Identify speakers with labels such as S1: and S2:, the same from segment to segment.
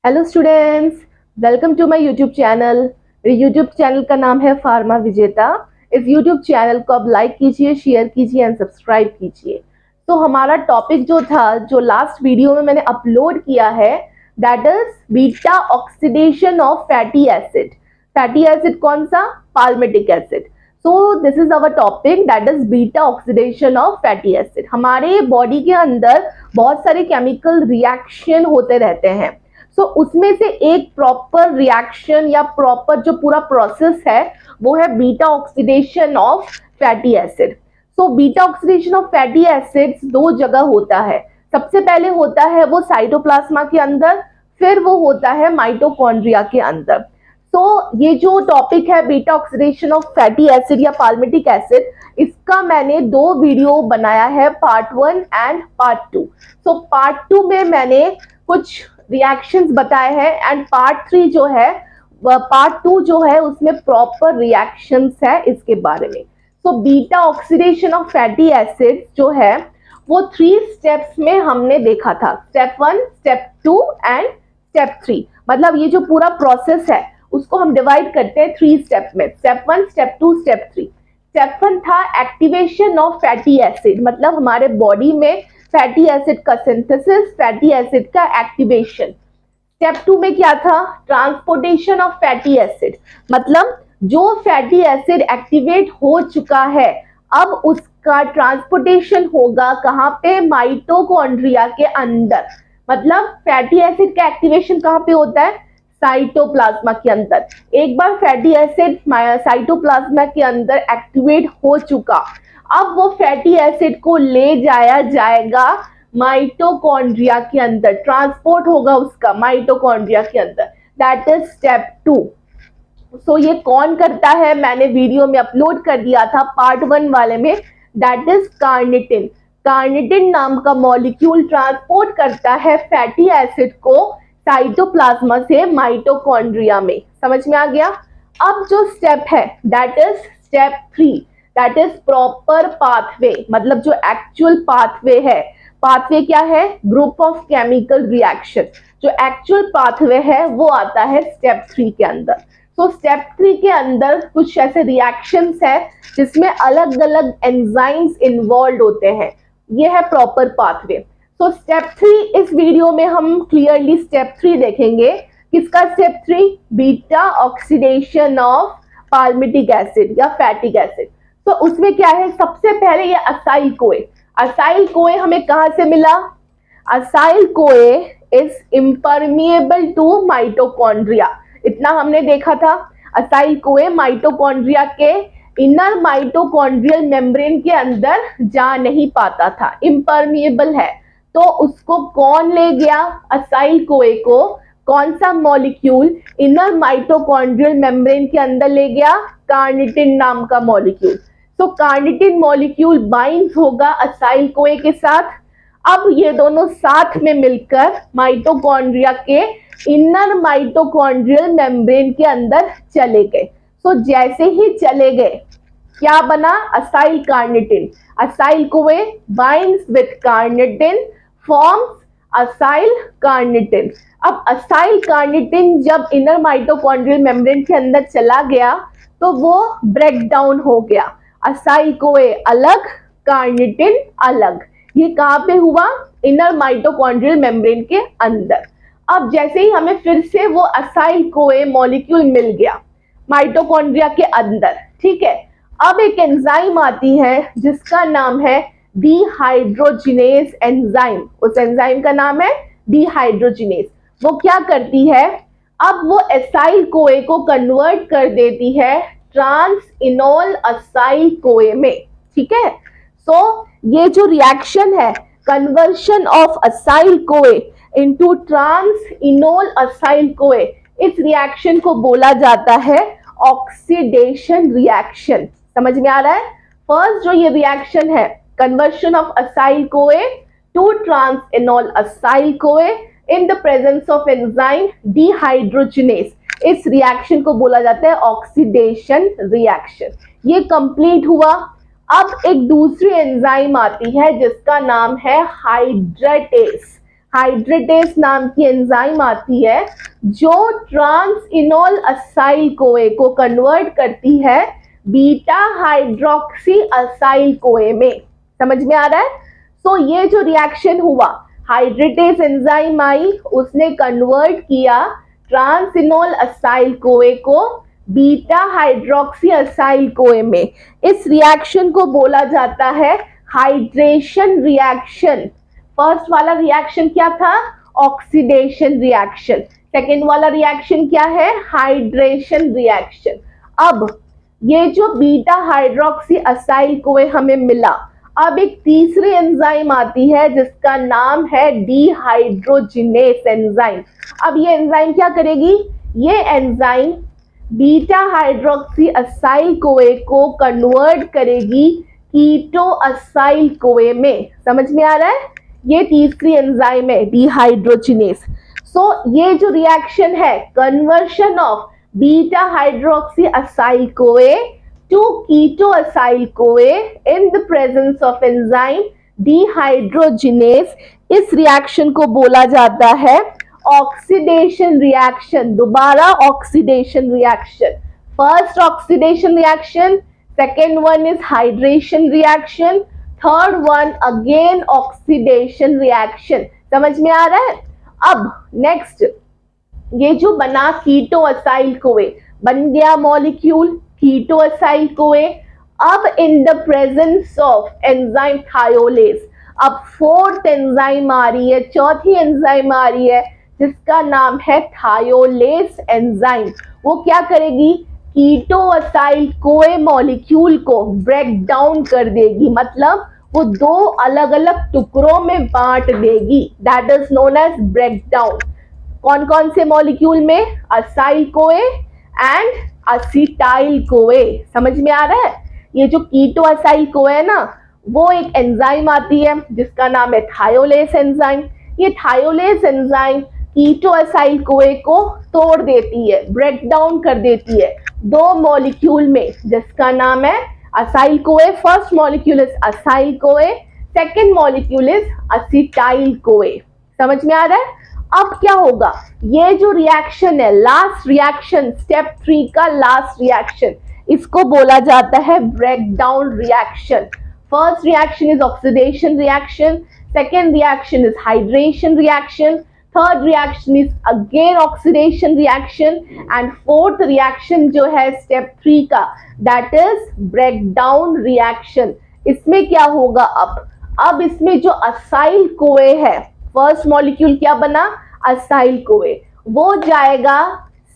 S1: Hello students, welcome to my YouTube channel. मेरे YouTube channel का नाम है फार्मा विजेता। इस यूट्यूब चैनल को आप लाइक कीजिए, शेयर कीजिए एंड सब्सक्राइब कीजिए। तो हमारा टॉपिक जो था, जो लास्ट वीडियो में मैंने अपलोड किया है, that is beta oxidation of fatty acid. Fatty acid कौन सा? Palmitic acid. So this is our topic, that is beta oxidation of fatty acid. हमारे बॉडी के अंदर बहुत सारे केमिकल रिएक्शन होते रहते हैं। उसमें से एक प्रॉपर रिएक्शन या प्रॉपर जो पूरा प्रोसेस है वो है beta oxidation of fatty acid. Beta oxidation of fatty acids दो जगह होता है। सबसे पहले होता है वो साइटोप्लाज्मा के अंदर, फिर वो होता है माइटोकॉन्ड्रिया के अंदर। ये जो टॉपिक है beta oxidation of fatty acid या पाल्मिटिक एसिड, इसका मैंने दो वीडियो बनाया है, पार्ट 1 एंड पार्ट 2। पार्ट 2 में मैंने कुछ रिएक्शंस बताए हैं एंड पार्ट 3 जो है, पार्ट 2 जो है उसमें प्रॉपर रिएक्शंस है इसके बारे में। Beta oxidation of fatty acid जो है वो 3 स्टेप्स में हमने देखा था। Step 1, step 2 and step 3। मतलब ये जो पूरा प्रोसेस है उसको हम डिवाइड करते हैं 3 स्टेप में। Step 1, step 2, step 3। स्टेप 1 था एक्टिवेशन ऑफ फैटी एसिड, मतलब हमारे बॉडी में फैटी एसिड का सिंथेसिस, फैटी एसिड का एक्टिवेशन। स्टेप 2 में क्या था? ट्रांसपोर्टेशन ऑफ फैटी एसिड, मतलब जो फैटी एसिड एक्टिवेट हो चुका है अब उसका ट्रांसपोर्टेशन होगा कहां पे? माइटोकॉन्ड्रिया के अंदर। मतलब फैटी एसिड का एक्टिवेशन कहां पे होता है? साइटोप्लाज्मा के अंदर। एक बार फैटी एसिड साइटोप्लाज्मा के अंदर एक्टिवेट हो चुका, अब वो फैटी एसिड को ले जाया जाएगा माइटोकॉन्ड्रिया के अंदर, ट्रांसपोर्ट होगा उसका माइटोकॉन्ड्रिया के अंदर। That is step 2। ये कौन करता है? मैंने वीडियो में अपलोड कर दिया था पार्ट 1 वाले में। That is carnitine. कार्निटिन नाम का मॉलिक्यूल ट्रांसपोर्ट करता है फैटी एसिड को साइटोप्लाज्मा से माइटोकॉन्ड्रिया में। समझ में आ गया? अब जो स्टेप है that is step 3, that is proper pathway. मतलब जो एक्चुअल पाथवे है, पाथवे क्या है? Group of chemical reaction. जो एक्चुअल पाथवे है वो आता है स्टेप 3 के अंदर। स्टेप 3 के अंदर कुछ ऐसे रिएक्शंस है जिसमें अलग अलग एंजाइम्स इन्वॉल्व होते हैं। ये है प्रॉपर पाथवे। स्टेप 3 इस वीडियो में हम क्लियरली स्टेप 3 देखेंगे। किसका step 3? Beta oxidation of palmitic acid या फैटिक एसिड। उसमें क्या है? सबसे पहले ये असाइल कोए। असाइल कोए हमें कहां से मिला? असाइल कोए इज इम्परमिएबल टू माइटोकॉन्ड्रिया। इतना हमने देखा था। असाइल कोए माइटोकॉन्ड्रिया के इनर माइटोकॉन्ड्रियल मेम्ब्रेन के अंदर जा नहीं पाता था, इम्परमिएबल है। तो उसको कौन ले गया? असाइल कोए को कौन सा मॉलिक्यूल इनर माइटोकॉन्ड्रियल मेम्ब्रेन के अंदर ले गया? कार्निटिन नाम का मॉलिक्यूल। कार्निटिन मॉलिक्यूल बाइंड होगा असाइल कोए के साथ। अब ये दोनों साथ में मिलकर माइटोकॉन्ड्रिया के इनर माइटोकॉन्ड्रियल मेम्ब्रेन के अंदर चले गए। जैसे ही चले गए क्या बना? Acyl carnitine. असाइल कोए binds with carnitine, forms acyl carnitine. अब असाइल कार्निटिन जब इनर माइटोकॉन्ड्रियल मेम्ब्रेन के अंदर चला गया तो वो ब्रेक डाउन हो गया। असाइल कोए अलग, कार्निटिन अलग। ये कहां पे हुआ? इनर माइटोकॉन्ड्रियल मेम्ब्रेन के अंदर। अब जैसे ही हमें फिर से वो असाइल कोए मॉलिक्यूल मिल गया माइटोकॉन्ड्रिया के अंदर, ठीक है। अब एक एंजाइम आती है जिसका नाम है डिहाइड्रोजिनेज एंजाइम। उस एंजाइम का नाम है डिहाइड्रोजिनेज। वो क्या करती है? अब वो एसाइल कोए को कन्वर्ट कर देती है ट्रांस इनोल असाइल कोए में, ठीक है। ये जो रिएक्शन है, कन्वर्शन ऑफ असाइल कोए इनटू ट्रांस इनोल असाइल कोए, इस रिएक्शन को बोला जाता है ऑक्सीडेशन रिएक्शन। समझ में आ रहा है? फर्स्ट जो ये रिएक्शन है, कन्वर्शन ऑफ असाइल कोए टू ट्रांस इनोल असाइल कोए इन the presence of enzyme dehydrogenase, इस रिएक्शन को बोला जाता है ऑक्सीडेशन रिएक्शन। ये कंप्लीट हुआ। अब एक दूसरी एंजाइम आती है जिसका नाम है हाइड्रेटेस। हाइड्रेटेस नाम की एंजाइम आती है जो ट्रांसइनोल असाइल कोए को कन्वर्ट करती है बीटा हाइड्रोक्सी असाइल कोए में। समझ में आ रहा है? सो ये जो रिएक्शन हुआ, हाइड्रेटेस एंजाइम आई, उसने कन्वर्ट किया ट्रांसइनोल असाइल कोए को बीटा हाइड्रोक्सी असाइल कोए में। इस रिएक्शन को बोला जाता है हाइड्रेशन रिएक्शन। फर्स्ट वाला रिएक्शन क्या था? Oxidation reaction. सेकेंड वाला रिएक्शन क्या है? Hydration reaction. अब ये जो बीटा हाइड्रोक्सी असाइल कोए हमें मिला, अब एक तीसरी एंजाइम आती है जिसका नाम है डीहाइड्रोजिनेस एंजाइम। अब ये एंजाइम क्या करेगी? ये एंजाइम बीटा हाइड्रोक्सी असाइल कोए को कन्वर्ट करेगी कीटो असाइल कोए में। समझ में आ रहा है? ये तीसरी एंजाइम है डीहाइड्रोजिनेस। सो ये जो रिएक्शन है, conversion of beta hydroxy acyl कोए टू कीटो असाइल कोए इन the presence of enzyme dehydrogenase, इस रिएक्शन को बोला जाता है ऑक्सीडेशन रिएक्शन। दोबारा oxidation reaction. First oxidation reaction, second one is hydration reaction, third one again oxidation reaction. समझ में आ रहा है? अब नेक्स्ट, ये जो बना कीटो असाइल कोए, बन गया मॉलिक्यूल कीटो असाइल कोए। अब in the presence of enzyme thiolase, अब फोर्थ एंजाइम आ रही है, चौथी एंजाइम आ रही है जिसका नाम है थायोलेज एंजाइम। वो क्या करेगी? कीटो असाइल कोए मॉलिक्यूल को ब्रेक डाउन कर देगी, मतलब वो दो अलग अलग टुकड़ों में बांट देगी। That is known as break down. कौन कौन से मॉलिक्यूल में? असाइल कोए एंड असीटाइल कोए। समझ में आ रहा है? ये जो कीटो असाइल कोए है ना, वो एक एंजाइम आती है जिसका नाम है थायोलेज एंजाइम। ये थायोलेज एंजाइम कीटो असाइल कोए को तोड़ देती है, ब्रेक डाउन कर देती है दो मॉलिक्यूल में जिसका नाम है असाइल कोए। फर्स्ट मॉलिक्यूल इज असाइल कोए, सेकेंड मॉलिक्यूल इज असीटाइल कोए। समझ में आ रहा है? अब क्या होगा? ये जो रिएक्शन है, लास्ट रिएक्शन, स्टेप 3 का लास्ट रिएक्शन, इसको बोला जाता है break down reaction. First reaction is oxidation reaction, second reaction is hydration reaction, third reaction is again oxidation reaction and fourth reaction जो है स्टेप 3 का, that is break down reaction. इसमें क्या होगा? अब इसमें जो असाइल कोए है, फर्स्ट मॉलिक्यूल क्या बना? असाइल कोए, वो जाएगा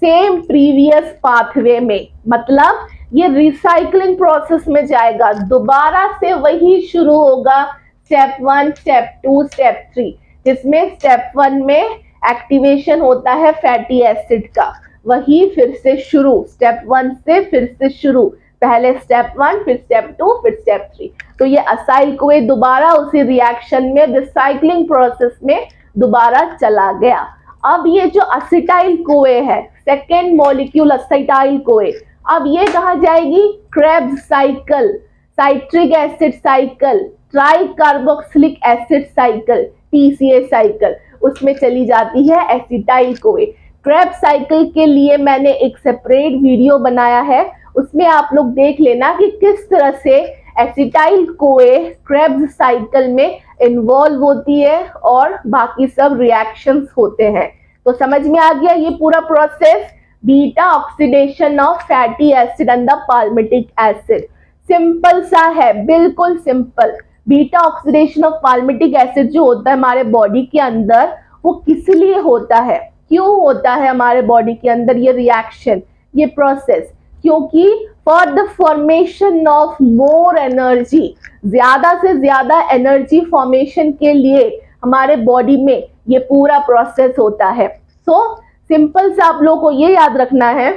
S1: सेम प्रीवियस पाथवे में, मतलब ये रिसाइकलिंग प्रोसेस में जाएगा, दोबारा से वही शुरू होगा स्टेप 1, स्टेप 2, स्टेप 3, जिसमें स्टेप 1 में एक्टिवेशन होता है फैटी एसिड का, वही फिर से शुरू, स्टेप 1 से फिर से शुरू, पहले स्टेप 1, फिर स्टेप 2, फिर स्टेप 3। तो ये असाइल कोए दोबारा उसी रिएक्शन में रिसाइकलिंग प्रोसेस में दोबारा चला गया। अब ये जो असीटाइल कोए है, सेकेंड मॉलिक्यूल असीटाइल कोए, अब ये कहाँ जाएगी? Krebs cycle, citric acid cycle, try carboxylic acid cycle, TCA cycle, उसमें चली जाती है एसिटाइल कोए। क्रेब्स साइकिल के लिए मैंने एक सेपरेट वीडियो बनाया है, उसमें आप लोग देख लेना कि किस तरह से एसिटाइल कोए क्रेब्स साइकिल में इन्वॉल्व होती है और बाकी सब रिएक्शंस होते हैं। तो समझ में आ गया ये पूरा process, beta oxidation of fatty acid and the palmitic acid. Simple सा है, बिल्कुल simple. Beta oxidation of palmitic acid जो होता है हमारे बॉडी के अंदर, वो किस लिए होता है, क्यों होता है हमारे बॉडी के अंदर ये रिएक्शन, ये प्रोसेस? क्योंकि for the formation of more energy, ज्यादा से ज्यादा एनर्जी फॉर्मेशन के लिए हमारे बॉडी में ये पूरा प्रोसेस होता है। सो सिंपल से आप लोगों को ये याद रखना है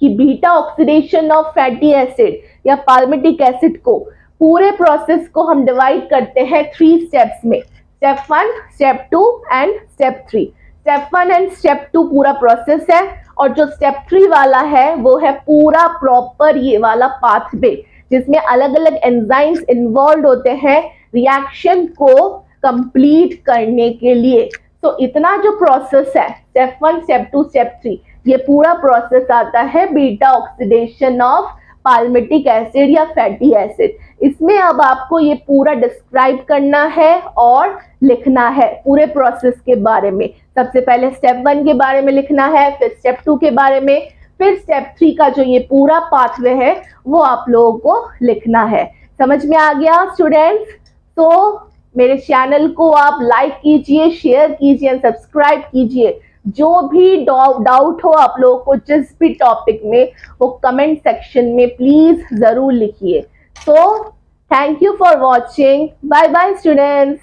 S1: कि beta oxidation of fatty acid या पाल्मिटिक एसिड को, पूरे प्रोसेस को हम डिवाइड करते हैं 3 स्टेप्स में, step 1, step 2 and step 3। Step 1 and step 2 पूरा प्रोसेस है, और जो स्टेप 3 वाला है वो है पूरा प्रॉपर ये वाला पाथवे, जिसमें अलग अलग एंजाइम्स इन्वॉल्व होते हैं रिएक्शन को कंप्लीट करने के लिए। तो इतना जो प्रोसेस है, स्टेप 1, स्टेप 2, स्टेप 3, ये पूरा प्रोसेस आता है beta oxidation of palmitic acid या फैटी एसिड। इसमें अब आपको ये पूरा डिस्क्राइब करना है और लिखना है पूरे प्रोसेस के बारे में। सबसे पहले स्टेप 1 के बारे में लिखना है, फिर स्टेप 2 के बारे में, फिर स्टेप 3 का जो ये पूरा पाथवे है वो आप लोगों को लिखना है। समझ में आ गया स्टूडेंट्स? तो मेरे चैनल को आप लाइक कीजिए, शेयर कीजिए एंड सब्सक्राइब कीजिए। जो भी डाउट हो आप लोगों को जिस भी टॉपिक में, वो कमेंट सेक्शन में प्लीज जरूर लिखिए। So, thank you for watching. Bye bye students.